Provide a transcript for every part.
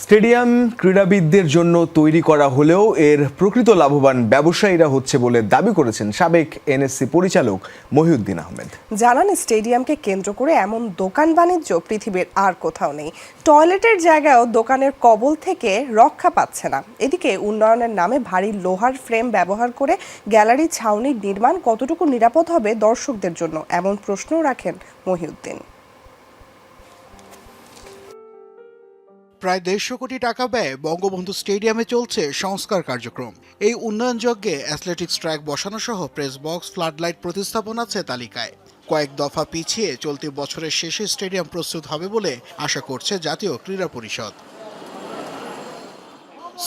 Stadium ক্রীড়াবিদদের জন্য তৈরি করা হলেও এর প্রকৃত লাভবান ব্যবসায়ীরা হচ্ছে বলে দাবি করেছেন সাবেক এনএসসি পরিচালক মহিউদ্দিন আহমেদ। জানান, স্টেডিয়ামকে কেন্দ্র করে এমন দোকান বাণিজ্য পৃথিবীর আর কোথাও নেই। টয়লেটের জায়গায়ও দোকানের কবল থেকে রক্ষা পাচ্ছে না। এদিকে উন্নয়নের নামে ভারী লোহার ফ্রেম ব্যবহার করে গ্যালারি ছাউনির নির্মাণ কতটুকু নিরাপদ হবে দর্শকদের জন্য, এমন প্রশ্নও রাখেন মহিউদ্দিন। প্রায় 150 কোটি টাকা ব্যয়ে বঙ্গবন্ধু স্টেডিয়ামে চলছে সংস্কার কার্যক্রম। এই উন্নয়ন যজ্ঞে অ্যাথলেটিক্স ট্র্যাক বসানো সহ প্রেস বক্স, ফ্লাডলাইট প্রতিস্থাপন আছে তালিকায়। কয়েক দফা পিছিয়ে চলতি বছরের শেষে স্টেডিয়াম প্রস্তুত হবে বলে আশা করছে জাতীয় ক্রীড়া পরিষদ।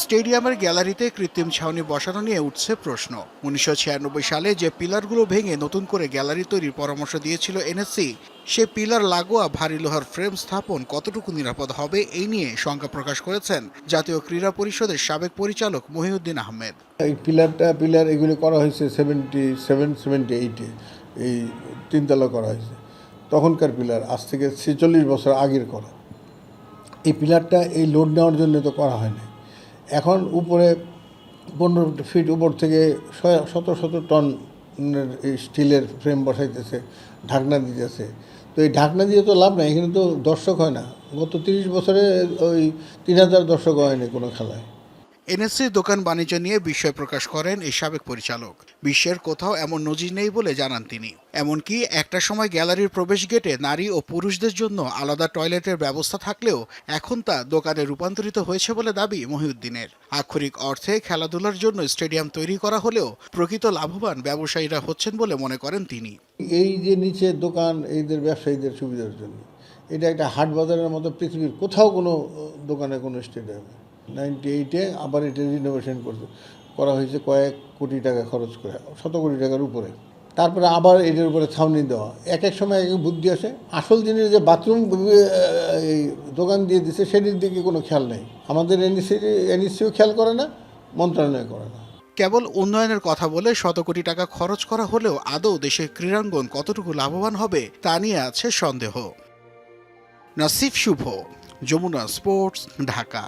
স্টেডিয়ামের গ্যালারিতে কৃত্রিম ছাউনি বসানো নিয়ে উঠছে প্রশ্ন। 1996 সালে যে পিলারগুলো ভেঙে নতুন করে গ্যালারি তৈরির পরামর্শ দিয়েছিল এনএসসি, সে পিলার লাগোয়া ভারী লোহার ফ্রেম স্থাপন কতটুকু নিরাপদ হবে এই নিয়ে শঙ্কা প্রকাশ করেছেন জাতীয় ক্রীড়া পরিষদের সাবেক পরিচালক মহিউদ্দিন আহমেদ। এই পিলার এগুলি করা হয়েছে 77-78-এ, এই তিনতলা করা হয়েছে। তখনকার পিলার আজ থেকে 46 বছর আগের করা। এই পিলারটা এই লোড নেওয়ার জন্য তো করা হয় না। এখন উপরে 15 ফিট উপর থেকে শত টন স্টিলের ফ্রেম বসাইতেছে, ঢাকনা দিতেছে। তো এই ঢাকনা দিয়ে তো লাভ নাই, এখানে তো দর্শক হয় না। গত 30 বছরে ওই 3000 দর্শক হয়নি কোনো খেলায়। এনএসসির দোকান বাণিজ্য নিয়ে বিস্ময় প্রকাশ করেন এই সাবেক পরিচালক। বিশ্বের কোথাও এমন নজির নেই বলে জানান তিনি। এমনকি একটা সময় গ্যালারির প্রবেশ গেটে নারী ও পুরুষদের জন্য আলাদা টয়লেটের ব্যবস্থা থাকলেও এখন তা দোকানে রূপান্তরিত হয়েছে বলে দাবি মহিউদ্দিনের। আক্ষরিক অর্থে খেলাধুলার জন্য স্টেডিয়াম তৈরি করা হলেও প্রকৃত লাভবান ব্যবসায়ীরা হচ্ছেন বলে মনে করেন তিনি। এই যে নিচে দোকান, এইদের ব্যবসায়ীদের সুবিধার জন্য এটা একটা হাট বাজারের মতো পৃথিবীর কোথাও কোনো দোকানে কোনো স্টেডিয়ামে 98-এ আবার এটা রিনোভেশন করা হয়েছে কয়েক কোটি টাকা খরচ করে, 100 কোটি টাকার উপরে। তারপরে আবার এটার উপরে ছাউনি দেওয়া, এক সময় এক বুদ্ধি আসে। আসল জিনিস যে বাথরুম এই দোকান দিয়ে দিচ্ছে সেটির দিকে কোনো খেয়াল নেই। আমাদের এনএসসিও খেয়াল করে না, মন্ত্রণালয় করে না। কেবল উন্নয়নের কথা বলে 100 কোটি টাকা খরচ করা হলেও আদৌ দেশের ক্রীড়াঙ্গন কতটুকু লাভবান হবে তা নিয়ে আছে সন্দেহ। নাসিফ শুভ, যমুনা স্পোর্টস, ঢাকা।